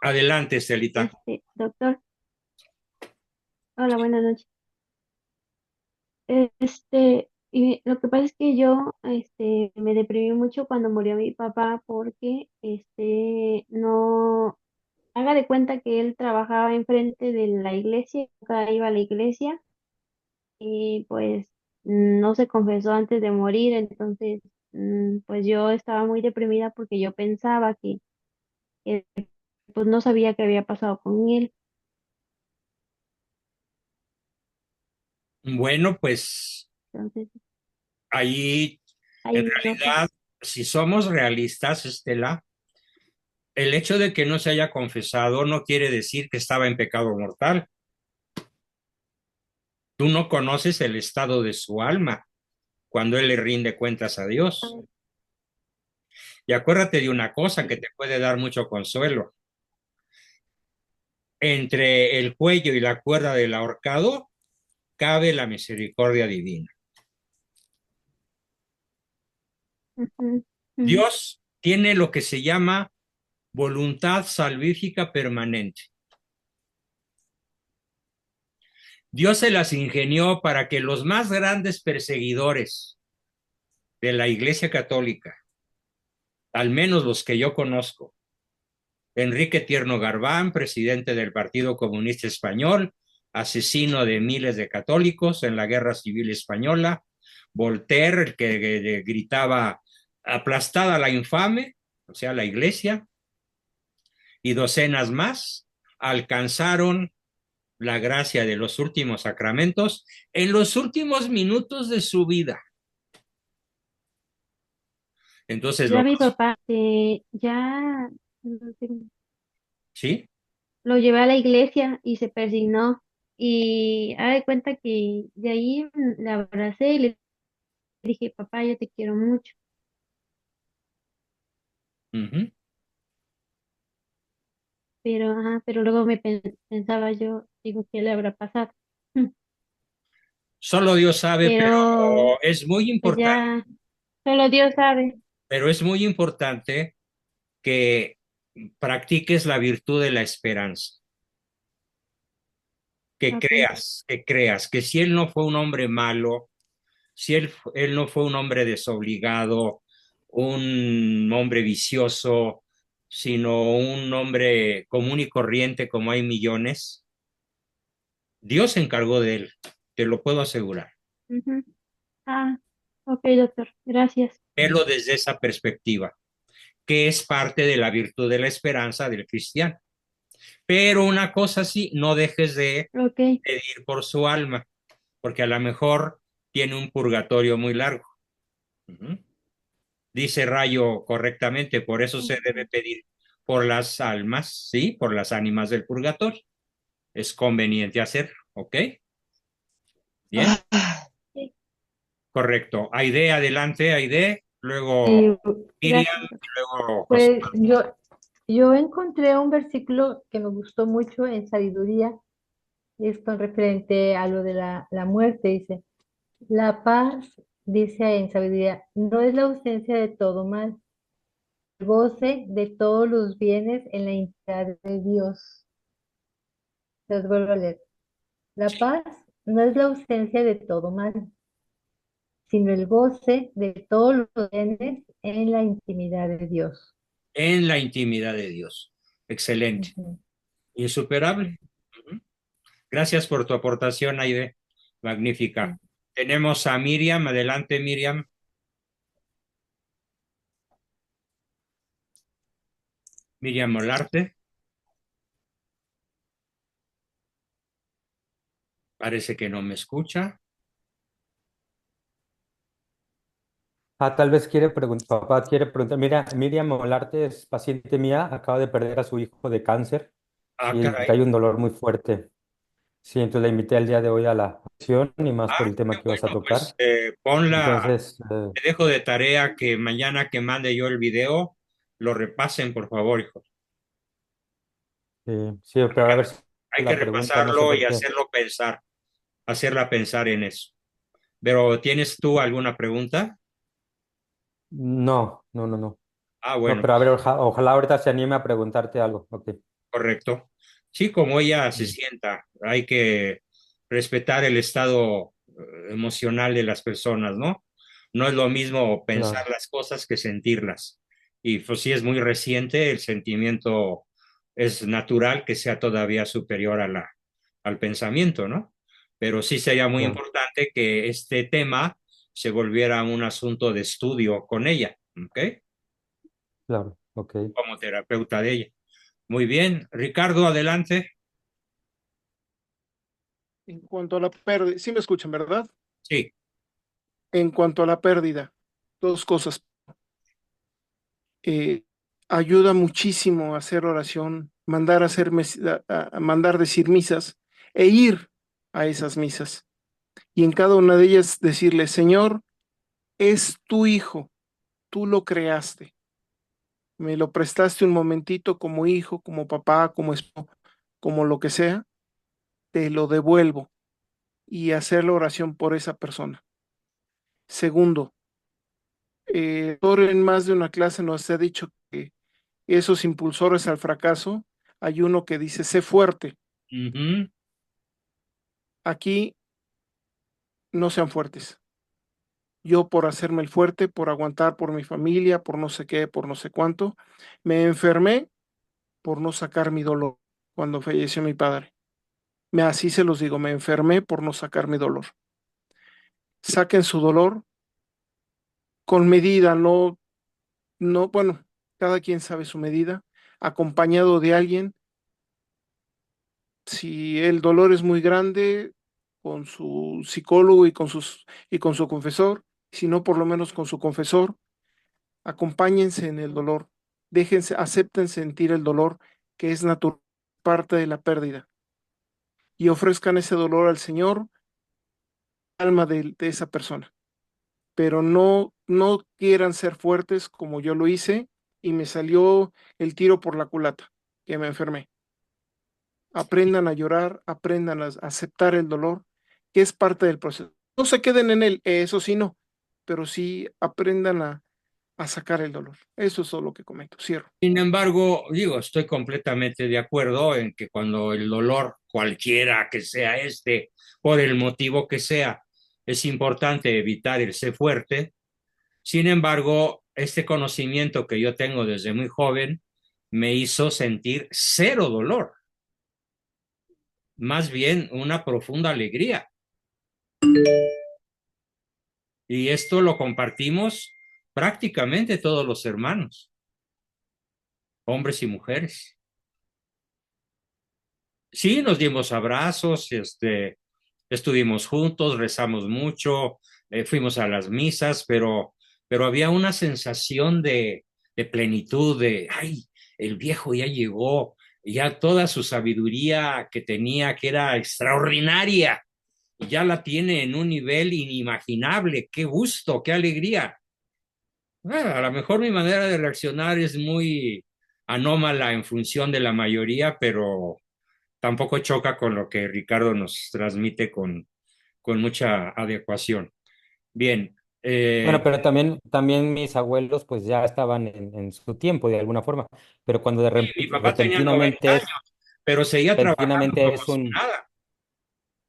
Adelante, Estelita. Doctor, hola, buenas noches. Y lo que pasa es que yo, me deprimí mucho cuando murió mi papá porque, no, haga de cuenta que él trabajaba enfrente de la iglesia, nunca iba a la iglesia y pues no se confesó antes de morir, entonces, pues yo estaba muy deprimida porque yo pensaba que, pues no sabía qué había pasado con él. Bueno, pues Entonces, ahí, en ahí no sé. realidad, si somos realistas, Estela, el hecho de que no se haya confesado no quiere decir que estaba en pecado mortal. Tú no conoces el estado de su alma cuando él le rinde cuentas a Dios. Y acuérdate de una cosa que te puede dar mucho consuelo. Entre el cuello y la cuerda del ahorcado cabe la misericordia divina. Ujú, ujú. Dios tiene lo que se llama voluntad salvífica permanente. Dios se las ingenió para que los más grandes perseguidores de la Iglesia Católica, al menos los que yo conozco, Enrique Tierno Garbán, presidente del Partido Comunista Español, asesino de miles de católicos en la Guerra Civil Española, Voltaire, el que gritaba aplastada la infame, o sea, la Iglesia, y docenas más, alcanzaron la gracia de los últimos sacramentos en los últimos minutos de su vida. Entonces, Ya mi papá, ya ¿sí? lo llevé a la iglesia y se persignó. Y haga de cuenta que de ahí le abracé y le dije, papá, yo te quiero mucho. Uh -huh. Pero, ajá, pero luego pensaba yo, digo, ¿qué le habrá pasado? Solo Dios sabe, Pero, pues ya, solo Dios sabe. pero es muy importante que practiques la virtud de la esperanza, Ok. que creas que si él no fue un hombre malo, si él no fue un hombre desobligado, un hombre vicioso, sino un hombre común y corriente como hay millones, Dios se encargó de él, te lo puedo asegurar. Ujú. Ah, ok, doctor, gracias. Verlo desde esa perspectiva, que es parte de la virtud de la esperanza del cristiano. Pero una cosa sí, no dejes de Ok. pedir por su alma, porque a lo mejor tiene un purgatorio muy largo. Uh-huh. Dice Rayo correctamente, por eso se debe Ujú. pedir por las almas, ¿sí? Por las ánimas del purgatorio. Es conveniente hacerlo, ¿ok? Bien, Sí. correcto. Aide, adelante, Aide, luego Sí, Miriam, gracias. y luego José. Pues yo encontré un versículo que me gustó mucho en Sabiduría, es con referente a lo de la muerte. Dice, la paz, dice en Sabiduría, no es la ausencia de todo mal, el goce de todos los bienes en la intimidad de Dios. Les vuelvo a leer. La paz no es la ausencia de todo mal, sino el goce de todos los bienes en la intimidad de Dios. En la intimidad de Dios. Excelente. Ujú. Insuperable. Uh-huh. Gracias por tu aportación, Aide. Magnífica. Sí. Tenemos a Miriam. Adelante, Miriam. Miriam Olarte. Parece que no me escucha. Tal vez quiere preguntar, papá quiere preguntar. Mira, Miriam Olarte es paciente mía, acaba de perder a su hijo de cáncer Ah, y caray. hay un dolor muy fuerte. Sí, entonces la invité el día de hoy a la sesión y más por Ah, el qué tema que vas a bueno. Pues tocar. ponla, Entonces, te dejo de tarea que mañana que mande yo el video, lo repasen, por favor, hijo. sí, pero a ver si Hay que la pregunta, no sé repasarlo y por qué. hacerlo pensar, hacerla pensar en eso. Pero, ¿tienes tú alguna pregunta? No, no, no, no. Ah, No, bueno, pero a ver, ojalá ahorita se anime a preguntarte algo. Ok. correcto. Sí, como ella se Mm, sienta, hay que respetar el estado emocional de las personas, ¿no? No es lo mismo pensar claro, las cosas que sentirlas. Y pues si es muy reciente, el sentimiento es natural que sea todavía superior a al pensamiento, ¿no? Pero sí sería muy claro, importante que este tema se volviera un asunto de estudio con ella, ¿ok? claro, ok. Como terapeuta de ella. Muy bien, Ricardo, adelante. En cuanto a la pérdida, sí me escuchan, ¿verdad? Sí. En cuanto a la pérdida, dos cosas. Eh, Ayuda muchísimo a hacer oración, mandar a hacer a mandar decir misas e ir a esas misas. Y en cada una de ellas decirle, Señor, es tu hijo, tú lo creaste, me lo prestaste un momentito como hijo, como papá, como esposo, como lo que sea, te lo devuelvo y hacer la oración por esa persona. Segundo, en más de una clase nos ha dicho que esos impulsores al fracaso, hay uno que dice, sé fuerte. Ujú. Aquí no sean fuertes. Yo por hacerme el fuerte, por aguantar por mi familia, por no sé qué, por no sé cuánto, me enfermé por no sacar mi dolor cuando falleció mi padre. Así se los digo, me enfermé por no sacar mi dolor. Saquen su dolor con medida, no, bueno, cada quien sabe su medida, acompañado de alguien. Si el dolor es muy grande, con su psicólogo y con su confesor, si no, por lo menos con su confesor, acompáñense en el dolor, déjense, acepten sentir el dolor que es natural, parte de la pérdida, y ofrezcan ese dolor al Señor, alma de esa persona. Pero no quieran ser fuertes como yo lo hice y me salió el tiro por la culata, que me enfermé. Aprendan a llorar, aprendan a aceptar el dolor, que es parte del proceso. No se queden en él, eso sí no, pero sí aprendan a sacar el dolor. Eso es todo lo que comento. Cierro. Sin embargo, digo, estoy completamente de acuerdo en que cuando el dolor, cualquiera que sea este, por el motivo que sea, es importante evitar el ser fuerte. Sin embargo, este conocimiento que yo tengo desde muy joven me hizo sentir cero dolor, más bien una profunda alegría. Y esto lo compartimos prácticamente todos los hermanos, hombres y mujeres. Sí, nos dimos abrazos, estuvimos juntos, rezamos mucho, fuimos a las misas, pero había una sensación de plenitud, de, ay, el viejo ya llegó, ya toda su sabiduría que tenía, que era extraordinaria, ya la tiene en un nivel inimaginable. Qué gusto, qué alegría. A lo mejor mi manera de reaccionar es muy anómala en función de la mayoría, pero tampoco choca con lo que Ricardo nos transmite con mucha adecuación. Bien, Bueno, pero también mis abuelos pues ya estaban en su tiempo de alguna forma, pero cuando mi papá tenía 90 años, pero seguía trabajando repentinamente como es si un, nada.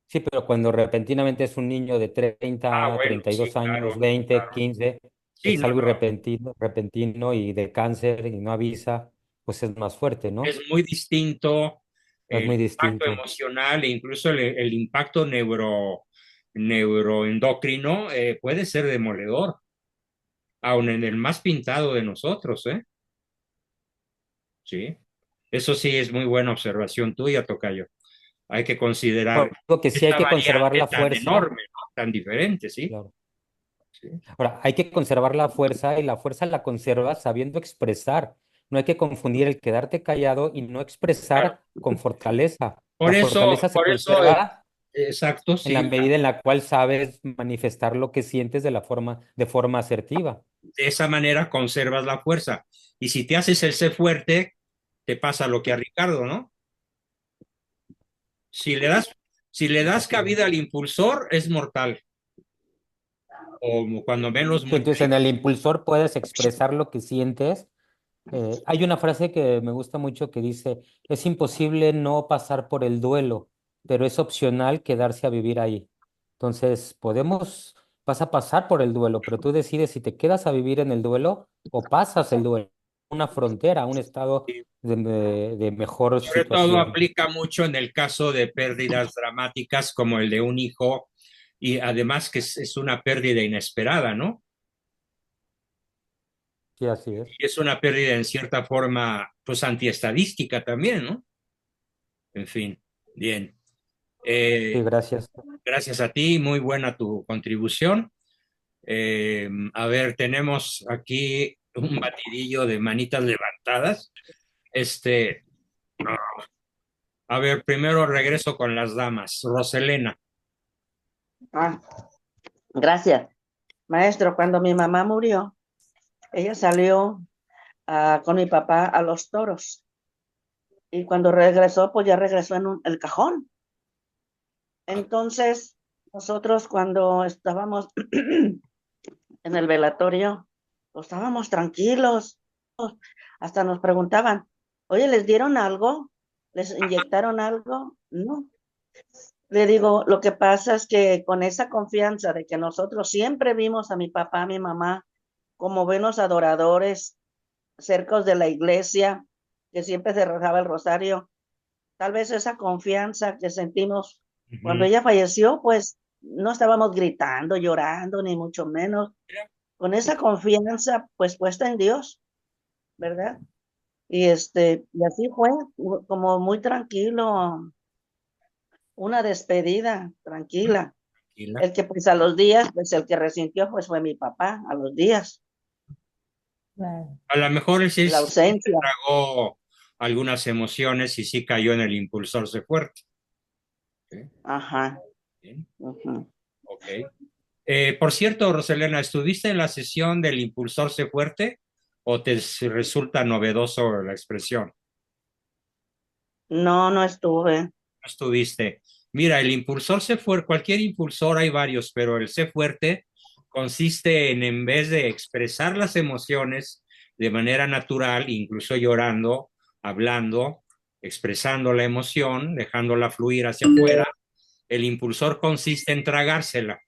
sí, pero cuando repentinamente es un niño de Ah, 30, bueno, sí, 32 años, claro, 20, claro. 15, Sí, es no, algo no, repentino y de cáncer y no avisa, pues es más fuerte, es ¿no? muy distinto Es el muy impacto distinto. emocional e incluso el impacto neuroendocrino puede ser demoledor, aun en el más pintado de nosotros, ¿eh? Sí. Eso sí es muy buena observación tuya, Tocayo. Hay que considerar Por lo que sí hay esta que conservar variante la tan fuerza, enorme, ¿no? Tan diferente, ¿sí? claro. Sí. Ahora, hay que conservar la fuerza y la fuerza la conservas sabiendo expresar. No hay que confundir el quedarte callado y no Claro. expresar con fortaleza. La fortaleza se Por eso, conserva exacto, en sí. la medida en la cual sabes manifestar lo que sientes de forma asertiva. De esa manera conservas la fuerza. Y si te haces el ser fuerte, te pasa lo que a Ricardo, ¿no? Si le das, si le das Así es. cabida al impulsor, es mortal. O cuando menos Sí, muy entonces en el peligroso. impulsor puedes expresar lo que sientes, Hay una frase que me gusta mucho que dice, es imposible no pasar por el duelo, pero es opcional quedarse a vivir ahí. Entonces, vas a pasar por el duelo, pero tú decides si te quedas a vivir en el duelo o pasas el duelo, una frontera, un estado de mejor Sobre todo situación. aplica mucho en el caso de pérdidas dramáticas como el de un hijo y además que es una pérdida inesperada, ¿no? Sí, así es. Y es una pérdida en cierta forma, pues antiestadística también, ¿no? En fin, bien. Sí, Eh, gracias. gracias a ti, muy buena tu contribución. A ver, tenemos aquí un batidillo de manitas levantadas. Este, a ver, primero regreso con las damas. Roselena. Ah, gracias. Maestro, cuando mi mamá murió, ella salió con mi papá a los toros y cuando regresó, pues ya regresó en el cajón. Entonces, nosotros cuando estábamos en el velatorio, pues estábamos tranquilos. Hasta nos preguntaban, oye, ¿les dieron algo? ¿Les inyectaron algo? No. Le digo, lo que pasa es que con esa confianza de que nosotros siempre vimos a mi papá, a mi mamá, como buenos adoradores, cercos de la iglesia, que siempre se rezaba el rosario, tal vez esa confianza que sentimos cuando Ujú. ella falleció, pues no estábamos gritando, llorando, ni mucho menos, con esa confianza pues puesta en Dios, ¿verdad? Y así fue, como muy tranquilo, una despedida tranquila. Tranquila. El que pues a los días, pues el que resintió pues fue mi papá, a los días, Claro. A lo mejor él sí la se ausencia. tragó algunas emociones y sí cayó en el impulsor fuerte. Ok, Ajá. bien, Ujú. ok. Por cierto, Roselena, ¿estuviste en la sesión del impulsor fuerte o te resulta novedoso la expresión? No, no estuve. No estuviste. Mira, el impulsor C fuerte, cualquier impulsor hay varios, pero el C fuerte consiste en vez de expresar las emociones de manera natural, incluso llorando, hablando, expresando la emoción, dejándola fluir hacia afuera, el impulsor consiste en tragársela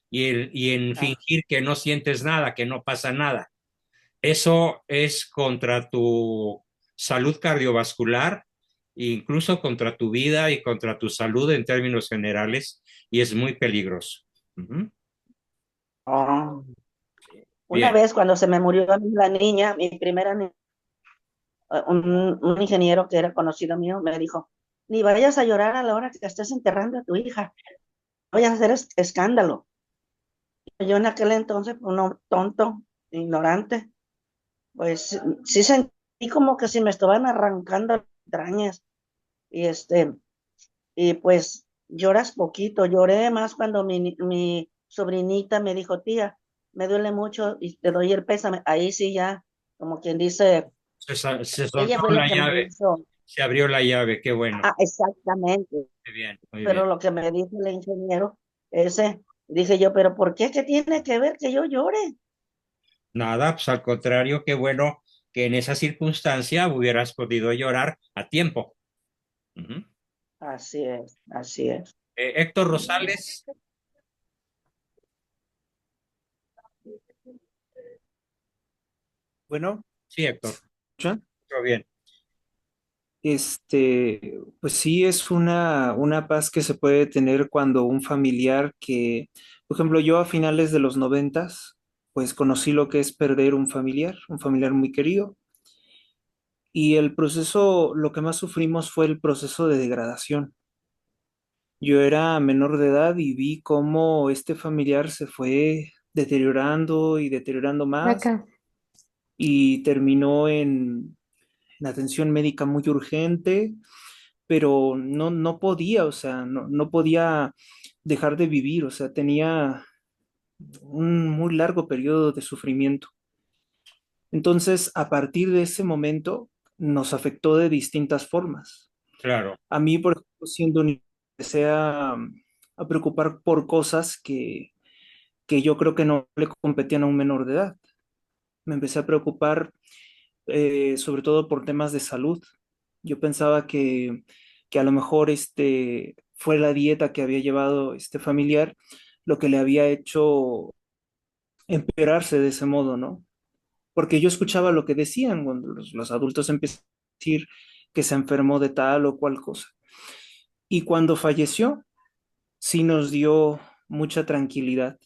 y en Ah, fingir que no sientes nada, que no pasa nada. Eso es contra tu salud cardiovascular, incluso contra tu vida y contra tu salud en términos generales, y es muy peligroso. Ujú. oh. Una Bien, vez cuando se me murió a mí la niña, mi primera niña, un ingeniero que era conocido mío me dijo, ni vayas a llorar a la hora que estés enterrando a tu hija, no vayas a hacer escándalo. Yo en aquel entonces, pues, uno tonto, ignorante, pues sí sentí como que si me estaban arrancando las entrañas y y pues lloras poquito, lloré más cuando mi sobrinita me dijo, tía, me duele mucho y te doy el pésame. Ahí sí ya, como quien dice, se ella soltó fue la la que me llave, hizo, se abrió la llave, qué bueno, exactamente, muy bien, muy bien. pero lo que me dijo el ingeniero, dije yo, pero ¿por qué? ¿Qué tiene que ver que yo llore? Nada, pues al contrario, qué bueno que en esa circunstancia hubieras podido llorar a tiempo. Ujú. Así es, así es. Héctor Rosales, Bueno, sí, Héctor, ¿ya? todo bien. Pues sí es una paz que se puede tener cuando un familiar que, por ejemplo, yo a finales de los 90, pues conocí lo que es perder un familiar muy querido, y el proceso, lo que más sufrimos fue el proceso de degradación. Yo era menor de edad y vi cómo este familiar se fue deteriorando y deteriorando más Acá. y terminó en atención médica muy urgente, pero no podía, o sea, no podía dejar de vivir, o sea, tenía un muy largo periodo de sufrimiento. Entonces, a partir de ese momento, nos afectó de distintas formas. Claro, A mí, por ejemplo, siendo niño, empecé a preocupar por cosas que yo creo que no le competían a un menor de edad. Me empecé a preocupar sobre todo por temas de salud. Yo pensaba que a lo mejor fue la dieta que había llevado este familiar lo que le había hecho empeorarse de ese modo, ¿no? Porque yo escuchaba lo que decían cuando los adultos empiezan a decir que se enfermó de tal o cual cosa. Y cuando falleció, sí nos dio mucha tranquilidad,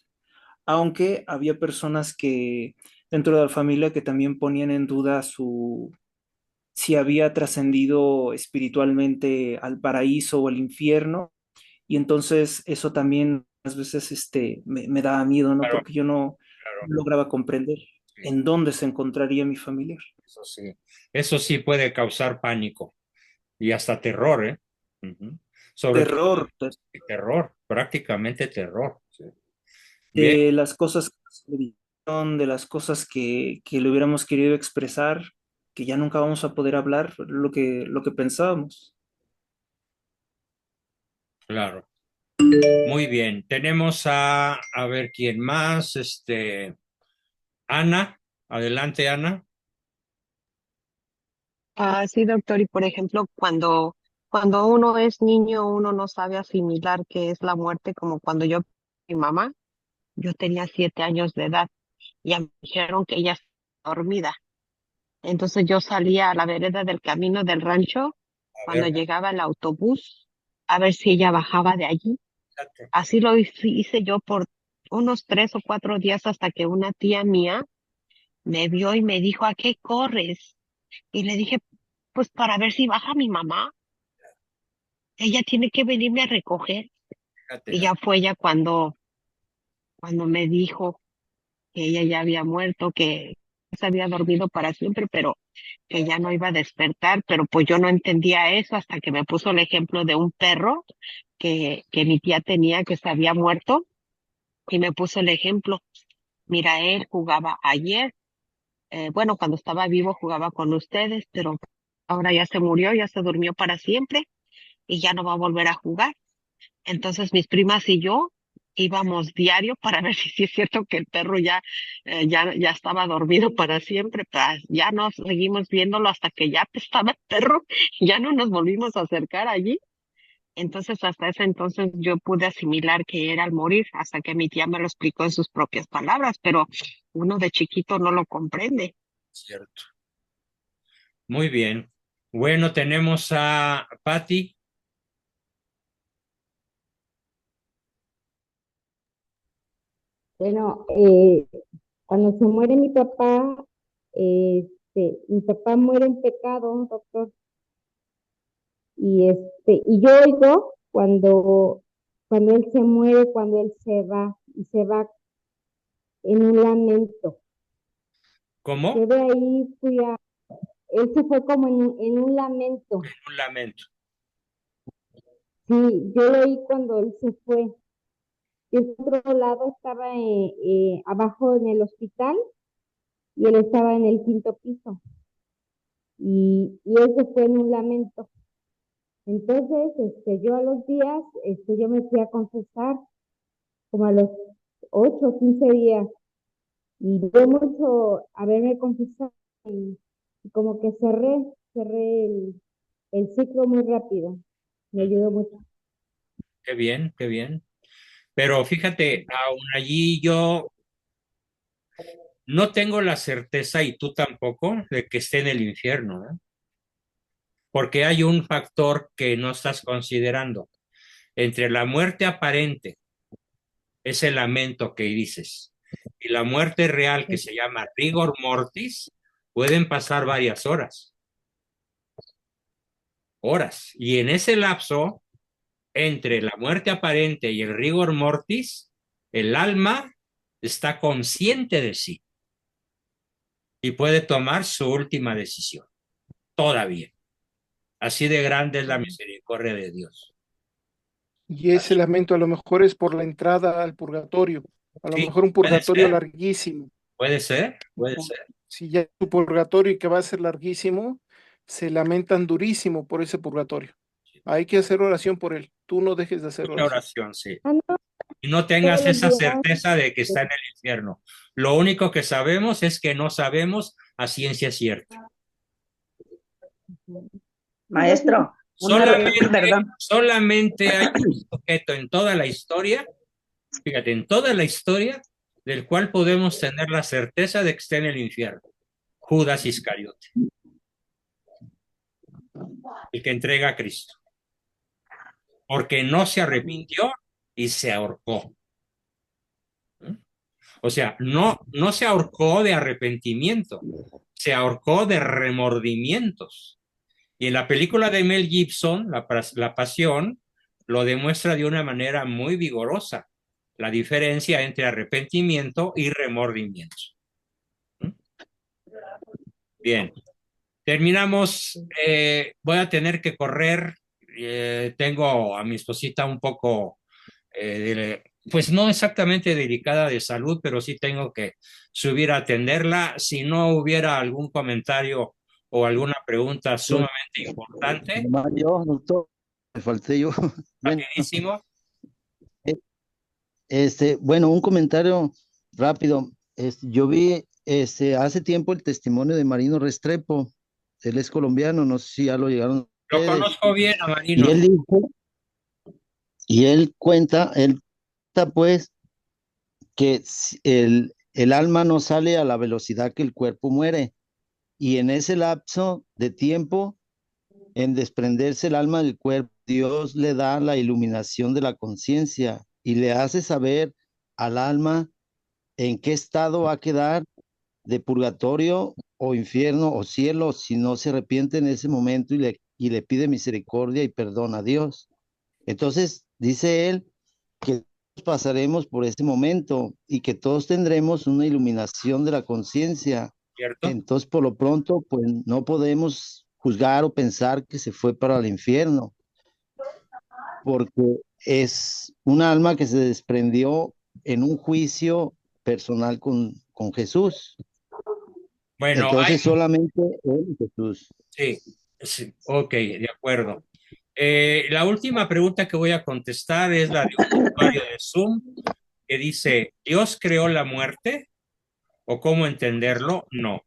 aunque había personas que dentro de la familia que también ponían en duda si había trascendido espiritualmente al paraíso o al infierno, y entonces eso también a veces me daba miedo, ¿no? Claro, Porque yo no claro, lograba comprender sí, en dónde se encontraría mi familiar. eso sí. Eso sí puede causar pánico y hasta terror, ¿eh? Ujú. Sobre todo Terror terror, prácticamente terror. Sí. Bien, de las cosas que se dijeron, de las cosas que le hubiéramos querido expresar, que ya nunca vamos a poder hablar lo que pensábamos. claro. Muy bien. Tenemos a ver quién más. Ana. Adelante, Ana. Ah, sí, doctor, y por ejemplo, cuando uno es niño, uno no sabe asimilar qué es la muerte, como cuando mi mamá, yo tenía 7 años de edad, y ya me dijeron que ella estaba dormida. Entonces yo salía a la vereda del camino del rancho A cuando ver, llegaba el autobús, a ver si ella bajaba de allí. fíjate. Así lo hice yo por unos 3 o 4 días hasta que una tía mía me vio y me dijo, ¿a qué corres? Y le dije, pues para ver si baja mi mamá. Ella tiene que venirme a recoger. Y Fíjate. ya fue ella cuando me dijo que ella ya había muerto, que se había dormido para siempre, pero que ya no iba a despertar. Pero pues yo no entendía eso hasta que me puso el ejemplo de un perro que mi tía tenía que se había muerto y me puso el ejemplo. Mira, él jugaba ayer, bueno, cuando estaba vivo jugaba con ustedes, pero ahora ya se murió, ya se durmió para siempre y ya no va a volver a jugar. Entonces mis primas y yo íbamos diario para ver si sí es cierto que el perro ya estaba dormido para siempre. Pues ya nos seguimos viéndolo hasta que ya estaba el perro, ya no nos volvimos a acercar allí. Entonces hasta ese entonces yo pude asimilar que era al morir, hasta que mi tía me lo explicó en sus propias palabras, pero uno de chiquito no lo comprende. Cierto. Muy bien. Bueno, tenemos a Patty. Bueno, cuando se muere mi papá muere en pecado, doctor, y yo oigo cuando él se muere, cuando él se va, y se va en un lamento. Yo ¿Cómo? de ahí él se fue como en un lamento. Un lamento. Sí, yo lo oí cuando él se fue. Y el otro lado estaba abajo en el hospital y él estaba en el quinto piso. Y él se fue en un lamento. Entonces, yo a los días, yo me fui a confesar como a los 8 o 15 días y duré mucho haberme confesado y como que cerré el ciclo muy rápido. Me ayudó mucho. Qué bien, qué bien. Pero fíjate, aún allí yo no tengo la certeza, y tú tampoco, de que esté en el infierno, ¿eh? Porque hay un factor que no estás considerando. Entre la muerte aparente, ese lamento que dices, y la muerte real que se llama rigor mortis, pueden pasar varias horas, horas. Y en ese lapso, entre la muerte aparente y el rigor mortis, el alma está consciente de sí y puede tomar su última decisión, todavía. Así de grande es la misericordia de Dios. Y ese lamento a lo mejor es por la entrada al purgatorio, a lo Sí, mejor un purgatorio larguísimo. puede ser, puede ser. Si ya es tu purgatorio y que va a ser larguísimo, se lamentan durísimo por ese purgatorio. Hay que hacer oración por él. Tú no dejes de hacer Mucha oración. oración, sí. Ah, no, Y no todos tengas los esa días. certeza de que está en el infierno. Lo único que sabemos es que no sabemos a ciencia cierta. Maestro, perdón. Solamente hay un sujeto en toda la historia, fíjate, en toda la historia, del cual podemos tener la certeza de que está en el infierno. Judas Iscariote, el que entrega a Cristo, porque no se arrepintió y se ahorcó. O sea, no se ahorcó de arrepentimiento, se ahorcó de remordimientos. Y en la película de Mel Gibson, La Pasión, lo demuestra de una manera muy vigorosa, la diferencia entre arrepentimiento y remordimiento. Bien, terminamos. Voy a tener que correr. Tengo a mi esposita un poco, pues no exactamente delicada de salud, pero sí tengo que subir a atenderla. Si no hubiera algún comentario o alguna pregunta sumamente importante. Nomás yo, doctor, me falté yo. Bueno, Rapidísimo. bueno, un comentario rápido. Yo vi hace tiempo el testimonio de Marino Restrepo. Él es colombiano, no sé si ya lo llegaron Lo ustedes. conozco bien a Y Marino. él dijo, él cuenta pues que el alma no sale a la velocidad que el cuerpo muere. Y en ese lapso de tiempo, en desprenderse el alma del cuerpo, Dios le da la iluminación de la conciencia y le hace saber al alma en qué estado va a quedar, de purgatorio o infierno o cielo, si no se arrepiente en ese momento y le pide misericordia y perdón a Dios. Entonces, dice él que pasaremos por ese momento y que todos tendremos una iluminación de la conciencia. ¿Cierto? Entonces, por lo pronto, pues no podemos juzgar o pensar que se fue para el infierno, porque es un alma que se desprendió en un juicio personal con Jesús. Bueno, Entonces, solamente él y Jesús. sí, ok, de acuerdo. La última pregunta que voy a contestar es la de un usuario de Zoom que dice, ¿Dios creó la muerte? ¿O cómo entenderlo? No.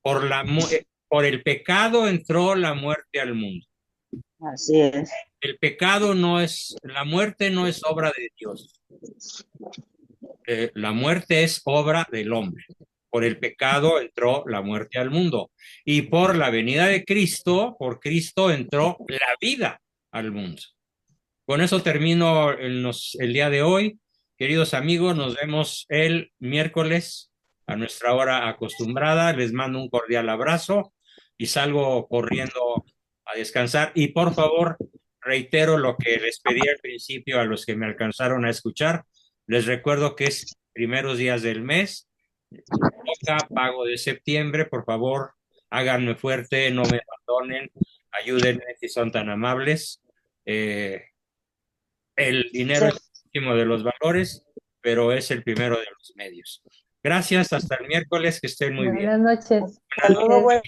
Por el pecado entró la muerte al mundo. Así es. La muerte no es obra de Dios. La muerte es obra del hombre. Por el pecado entró la muerte al mundo. Y por la venida de Cristo, por Cristo entró la vida al mundo. Con eso termino el día de hoy. Queridos amigos, nos vemos el miércoles a nuestra hora acostumbrada. Les mando un cordial abrazo y salgo corriendo a descansar. Y por favor, reitero lo que les pedí al principio a los que me alcanzaron a escuchar. Les recuerdo que es primeros días del mes. Toca pago de septiembre. Por favor, háganme fuerte, no me abandonen, ayúdenme si son tan amables. El dinero es el último de los valores, pero es el primero de los medios. Gracias, hasta el miércoles, que estén muy bien. Buenas noches. Hasta luego, güey.